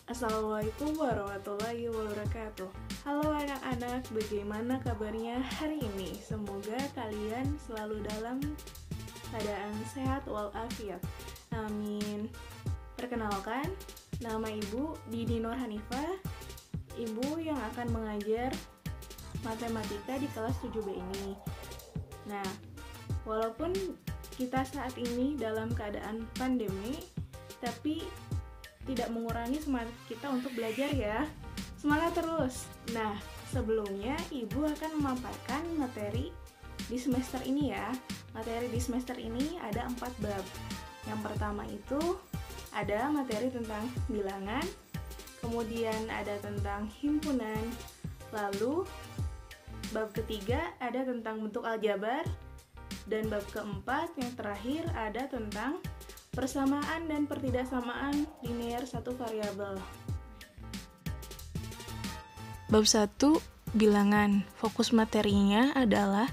Assalamualaikum warahmatullahi wabarakatuh. Halo anak-anak, bagaimana kabarnya hari ini? Semoga kalian selalu dalam keadaan sehat walafiat. Amin. Perkenalkan, nama Ibu Didi Nur Hanifah, Ibu yang akan mengajar matematika di kelas 7B ini. Nah, walaupun kita saat ini dalam keadaan pandemi, tapi tidak mengurangi semangat kita untuk belajar ya. Semangat terus. Nah, sebelumnya Ibu akan memaparkan materi di semester ini ya. Materi di semester ini ada 4 bab. Yang pertama itu ada materi tentang bilangan, kemudian ada tentang himpunan, lalu bab ketiga ada tentang bentuk aljabar, dan bab keempat yang terakhir ada tentang persamaan dan pertidaksamaan linear satu variabel. Bab 1, bilangan. Fokus materinya adalah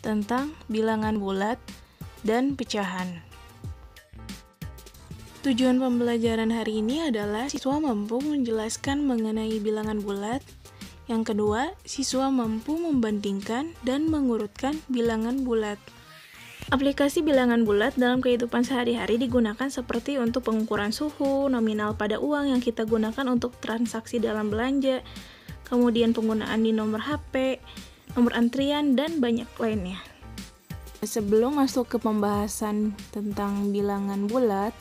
tentang bilangan bulat dan pecahan. Tujuan pembelajaran hari ini adalah siswa mampu menjelaskan mengenai bilangan bulat. Yang kedua, siswa mampu membandingkan dan mengurutkan bilangan bulat. Aplikasi bilangan bulat dalam kehidupan sehari-hari digunakan seperti untuk pengukuran suhu, nominal pada uang yang kita gunakan untuk transaksi dalam belanja, kemudian penggunaan di nomor HP, nomor antrian, dan banyak lainnya. Sebelum masuk ke pembahasan tentang bilangan bulat,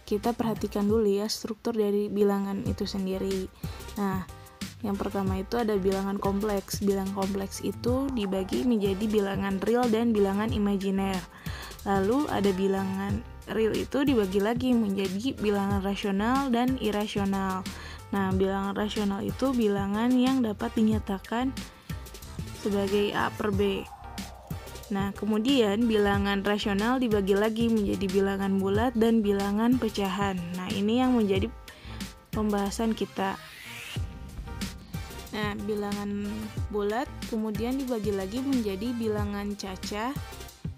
kita perhatikan dulu ya struktur dari bilangan itu sendiri. Nah, yang pertama itu ada bilangan kompleks. Bilangan kompleks itu dibagi menjadi bilangan real dan bilangan imajiner. Lalu ada bilangan real itu dibagi lagi menjadi bilangan rasional dan irasional. Nah, bilangan rasional itu bilangan yang dapat dinyatakan sebagai A per B. Nah, kemudian bilangan rasional dibagi lagi menjadi bilangan bulat dan bilangan pecahan. Nah, ini yang menjadi pembahasan kita. Nah, bilangan bulat kemudian dibagi lagi menjadi bilangan cacah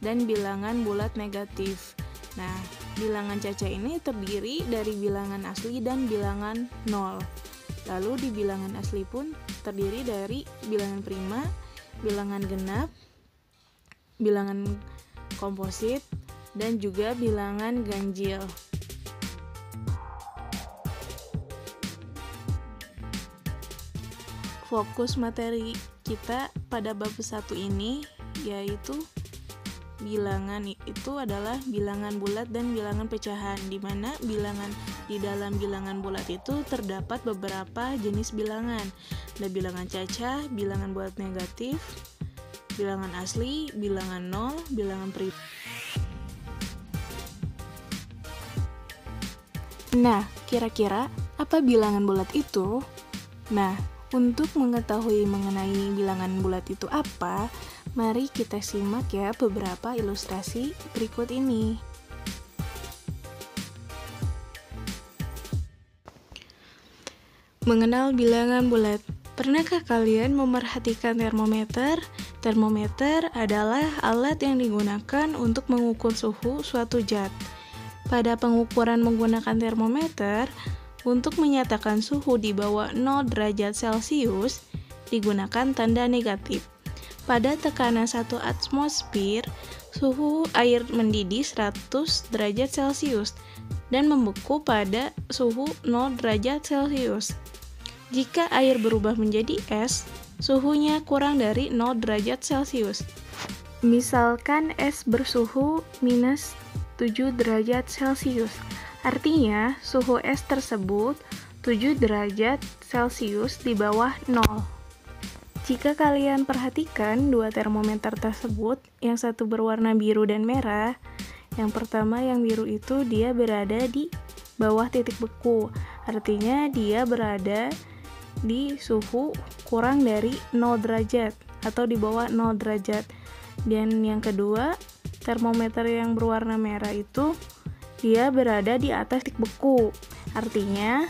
dan bilangan bulat negatif. Nah, bilangan cacah ini terdiri dari bilangan asli dan bilangan nol. Lalu di bilangan asli pun terdiri dari bilangan prima, bilangan genap, bilangan komposit, dan juga bilangan ganjil. Fokus materi kita pada bab 1 ini yaitu bilangan itu adalah bilangan bulat dan bilangan pecahan, di mana bilangan di dalam bilangan bulat itu terdapat beberapa jenis bilangan. Ada bilangan cacah, bilangan bulat negatif, bilangan asli, bilangan nol, bilangan prima. Nah, kira-kira apa bilangan bulat itu? Nah, untuk mengetahui mengenai bilangan bulat itu apa, mari kita simak ya beberapa ilustrasi berikut ini. Mengenal bilangan bulat. Pernahkah kalian memerhatikan termometer? Termometer adalah alat yang digunakan untuk mengukur suhu suatu zat. Pada pengukuran menggunakan termometer, untuk menyatakan suhu di bawah 0 derajat Celcius, digunakan tanda negatif. Pada tekanan 1 atmosfer, suhu air mendidih 100 derajat Celcius dan membeku pada suhu 0 derajat Celcius. Jika air berubah menjadi es, suhunya kurang dari 0 derajat Celcius. Misalkan es bersuhu minus 7 derajat Celcius. Artinya, suhu es tersebut 7 derajat Celcius di bawah 0. Jika kalian perhatikan dua termometer tersebut, yang satu berwarna biru dan merah, yang pertama yang biru itu dia berada di bawah titik beku. Artinya dia berada di suhu kurang dari 0 derajat atau di bawah 0 derajat. Dan yang kedua, termometer yang berwarna merah itu dia berada di atas titik beku, artinya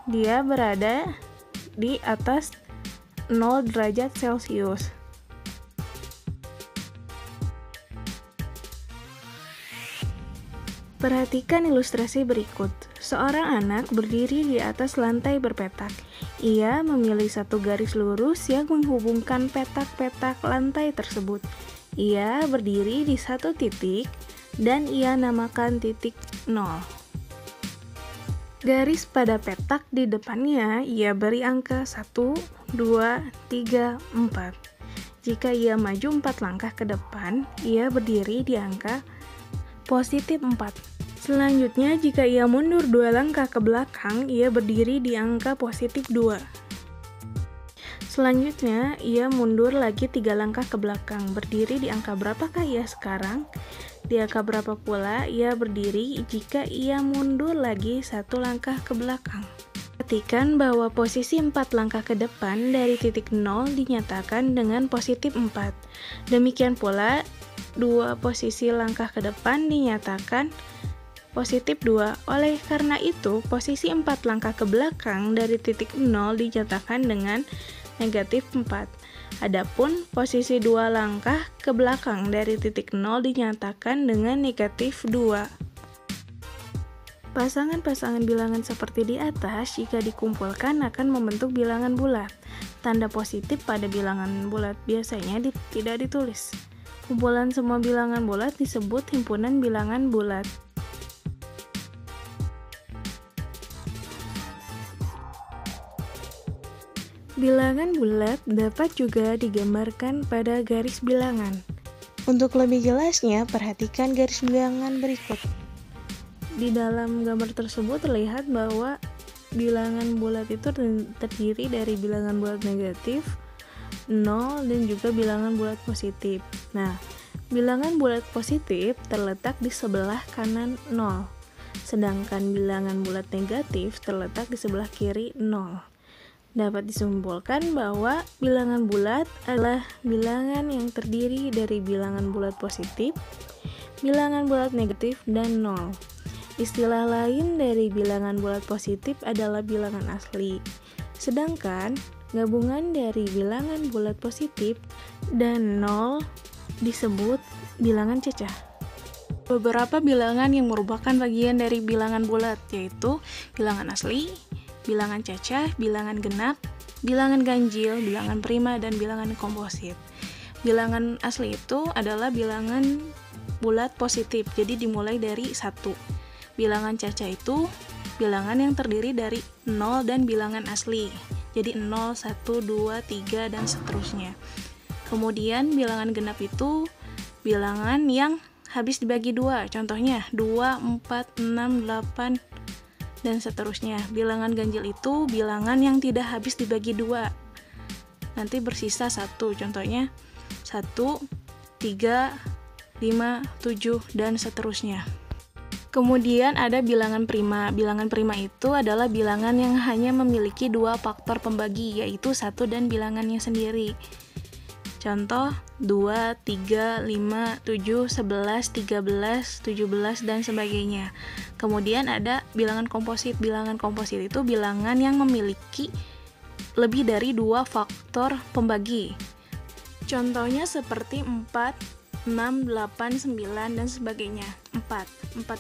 dia berada di atas 0 derajat Celcius. Perhatikan ilustrasi berikut. Seorang anak berdiri di atas lantai berpetak. Ia memilih satu garis lurus yang menghubungkan petak-petak lantai tersebut. Ia berdiri di satu titik dan ia namakan titik 0. Garis pada petak di depannya ia beri angka 1, 2, 3, 4. Jika ia maju 4 langkah ke depan, ia berdiri di angka positif 4. Selanjutnya, jika ia mundur 2 langkah ke belakang, ia berdiri di angka positif 2. Selanjutnya, ia mundur lagi 3 langkah ke belakang. Berdiri di angka berapakah ia sekarang? Di angka berapa pula ia berdiri jika ia mundur lagi 1 langkah ke belakang? Perhatikan bahwa posisi 4 langkah ke depan dari titik 0 dinyatakan dengan positif 4. Demikian pula, 2 posisi langkah ke depan dinyatakan positif 2. Oleh karena itu, posisi 4 langkah ke belakang dari titik 0 dinyatakan dengan negatif 4. Adapun posisi 2 langkah ke belakang dari titik 0 dinyatakan dengan negatif 2. Pasangan-pasangan bilangan seperti di atas jika dikumpulkan akan membentuk bilangan bulat. Tanda positif pada bilangan bulat biasanya tidak ditulis. Kumpulan semua bilangan bulat disebut himpunan bilangan bulat. Bilangan bulat dapat juga digambarkan pada garis bilangan. Untuk lebih jelasnya, perhatikan garis bilangan berikut. Di dalam gambar tersebut terlihat bahwa bilangan bulat itu terdiri dari bilangan bulat negatif, 0, dan juga bilangan bulat positif. Nah, bilangan bulat positif terletak di sebelah kanan 0, sedangkan bilangan bulat negatif terletak di sebelah kiri 0. Dapat disimpulkan bahwa bilangan bulat adalah bilangan yang terdiri dari bilangan bulat positif, bilangan bulat negatif, dan 0. Istilah lain dari bilangan bulat positif adalah bilangan asli. Sedangkan gabungan dari bilangan bulat positif dan 0 disebut bilangan cecah. Beberapa bilangan yang merupakan bagian dari bilangan bulat yaitu bilangan asli, bilangan cacah, bilangan genap, bilangan ganjil, bilangan prima, dan bilangan komposit. Bilangan asli itu adalah bilangan bulat positif, jadi dimulai dari 1. Bilangan cacah itu bilangan yang terdiri dari 0 dan bilangan asli, jadi 0, 1, 2, 3, dan seterusnya. Kemudian bilangan genap itu bilangan yang habis dibagi 2, contohnya 2, 4, 6, 8, dan seterusnya. Bilangan ganjil itu bilangan yang tidak habis dibagi 2, nanti bersisa 1, contohnya 1, 3, 5, 7, dan seterusnya. Kemudian ada bilangan prima. Bilangan prima itu adalah bilangan yang hanya memiliki 2 faktor pembagi, yaitu 1 dan bilangannya sendiri. Contoh 2, 3, 5, 7, 11, 13, 17, dan sebagainya. Kemudian ada bilangan komposit. Bilangan komposit itu bilangan yang memiliki lebih dari 2 faktor pembagi. Contohnya seperti 4, 6, 8, 9, dan sebagainya. 4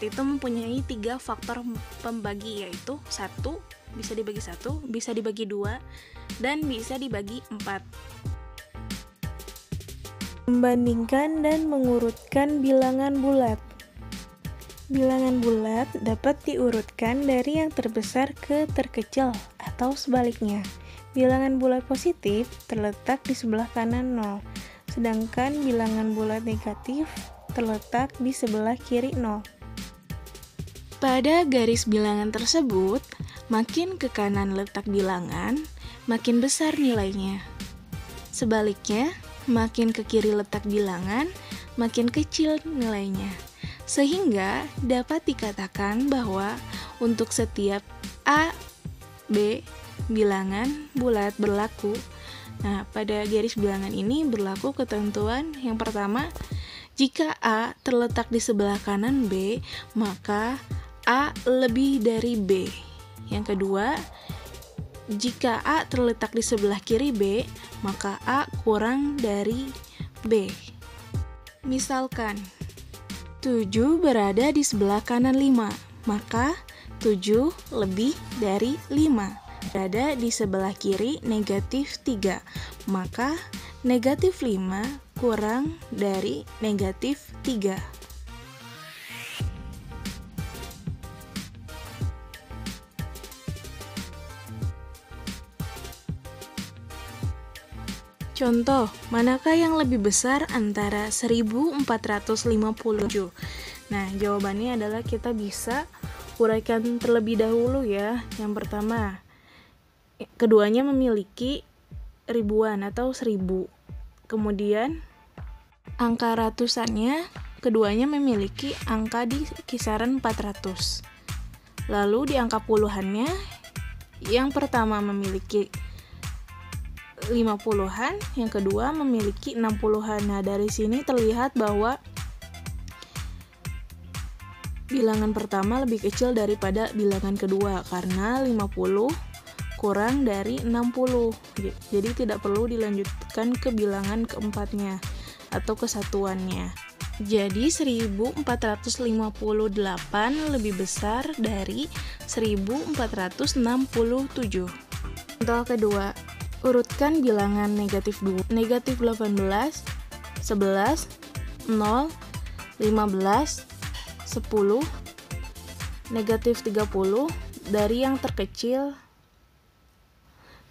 itu mempunyai 3 faktor pembagi, yaitu 1, bisa dibagi 1, bisa dibagi 2, dan bisa dibagi 4. Membandingkan dan mengurutkan bilangan bulat. Bilangan bulat dapat diurutkan dari yang terbesar ke terkecil atau sebaliknya. Bilangan bulat positif terletak di sebelah kanan 0, sedangkan bilangan bulat negatif terletak di sebelah kiri 0. Pada garis bilangan tersebut, makin ke kanan letak bilangan, makin besar nilainya. Sebaliknya, makin ke kiri letak bilangan, makin kecil nilainya. Sehingga dapat dikatakan bahwa untuk setiap A, B, bilangan bulat berlaku. Nah, pada garis bilangan ini berlaku ketentuan yang pertama, jika A terletak di sebelah kanan B, maka A lebih dari B. Yang kedua, jika A terletak di sebelah kiri B, maka A kurang dari B. Misalkan, 7 berada di sebelah kanan 5, maka 7 lebih dari 5. Berada di sebelah kiri negatif 3, maka negatif 5 kurang dari negatif 3. Contoh, manakah yang lebih besar antara 1457? Nah, jawabannya adalah kita bisa uraikan terlebih dahulu ya. Yang pertama, keduanya memiliki ribuan atau 1000. Kemudian, angka ratusannya, keduanya memiliki angka di kisaran 400. Lalu di angka puluhannya, yang pertama memiliki 50-an, yang kedua memiliki 60-an. Nah, dari sini terlihat bahwa bilangan pertama lebih kecil daripada bilangan kedua karena 50 kurang dari 60. Jadi tidak perlu dilanjutkan ke bilangan keempatnya atau kesatuannya. Jadi 1458 lebih besar dari 1467. Contoh kedua, urutkan bilangan negatif 2, negatif 18, 11, 0, 15, 10, negatif 30 dari yang terkecil.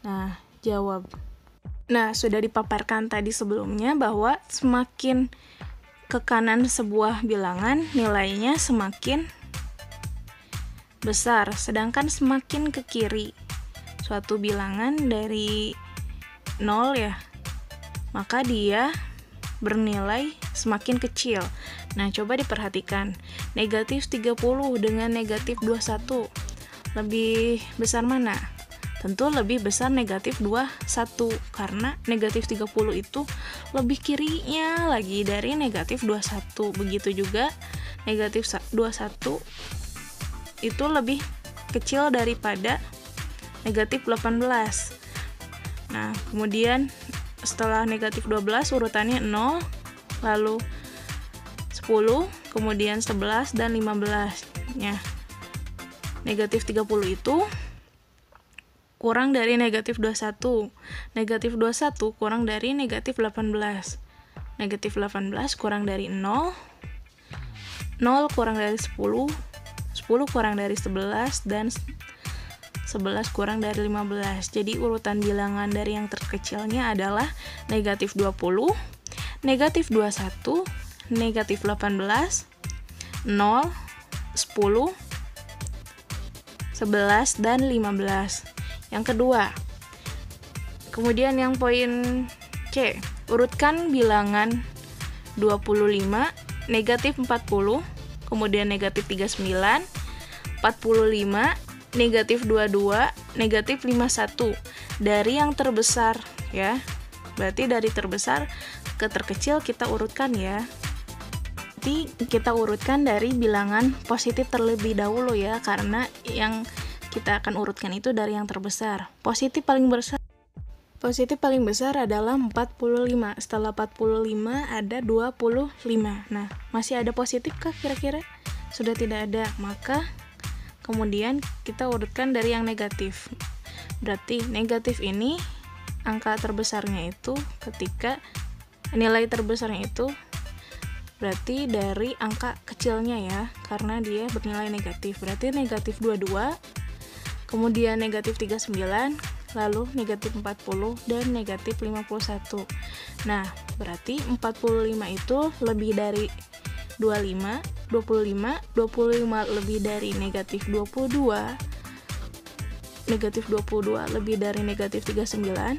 Nah, jawab. Nah, sudah dipaparkan tadi sebelumnya bahwa semakin ke kanan sebuah bilangan, nilainya semakin besar, sedangkan semakin ke kiri suatu bilangan dari 0 ya, maka dia bernilai semakin kecil. Nah, coba diperhatikan. Negatif 30 dengan negatif 21 lebih besar mana? Tentu lebih besar negatif 21 karena negatif 30 itu lebih kirinya lagi dari negatif 21. Begitu juga negatif 21 itu lebih kecil daripada negatif 18. Nah, kemudian setelah negatif 12 urutannya 0, lalu 10, kemudian 11 dan 15-nya. Negatif 30 itu kurang dari negatif 21. Negatif 21 kurang dari negatif 18. Negatif 18 kurang dari 0. 0 kurang dari 10. 10 kurang dari 11 dan 11 kurang dari 15. Jadi urutan bilangan dari yang terkecilnya adalah negatif 20, negatif 21, negatif 18, 0, 10, 11, dan 15. Yang kedua, kemudian yang poin C, urutkan bilangan 25, negatif 40, kemudian negatif 39, 45, negatif 22, negatif 51 dari yang terbesar ya. Berarti dari terbesar ke terkecil kita urutkan ya. Nanti kita urutkan dari bilangan positif terlebih dahulu ya, karena yang kita akan urutkan itu dari yang terbesar. Positif paling besar adalah 45. Setelah 45 ada 25. Nah, masih ada positif kah kira-kira? Sudah tidak ada. Maka kemudian kita urutkan dari yang negatif. Berarti negatif ini angka terbesarnya itu ketika nilai terbesarnya itu berarti dari angka kecilnya ya, karena dia bernilai negatif. Berarti negatif 22, kemudian negatif 39, lalu negatif 40 dan negatif 51. Nah, berarti 45 itu lebih dari 25 lebih dari negatif 22, negatif 22 lebih dari negatif 39,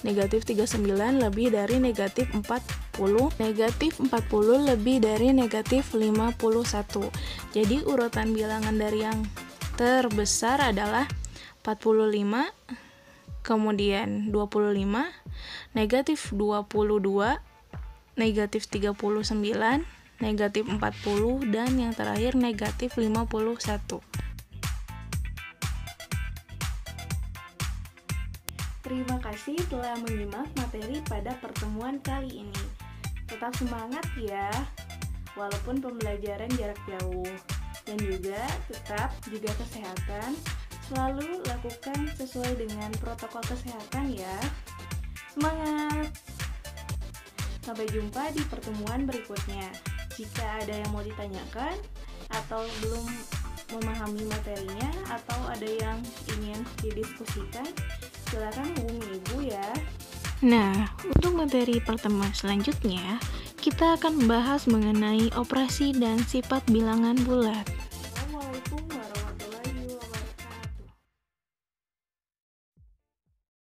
negatif 39 lebih dari negatif 40, negatif 40 lebih dari negatif 51. Jadi urutan bilangan dari yang terbesar adalah 45, kemudian 25, negatif 22, negatif 39, negatif 40, dan yang terakhir negatif 51. Terima kasih telah menyimak materi pada pertemuan kali ini. Tetap semangat ya. walaupun pembelajaran jarak jauh. Dan juga tetap jaga kesehatan, selalu lakukan sesuai dengan protokol kesehatan ya. Semangat! Sampai jumpa di pertemuan berikutnya. Jika ada yang mau ditanyakan atau belum memahami materinya atau ada yang ingin didiskusikan, silakan hubungi Ibu ya. Nah, untuk materi pertemuan selanjutnya, kita akan membahas mengenai operasi dan sifat bilangan bulat.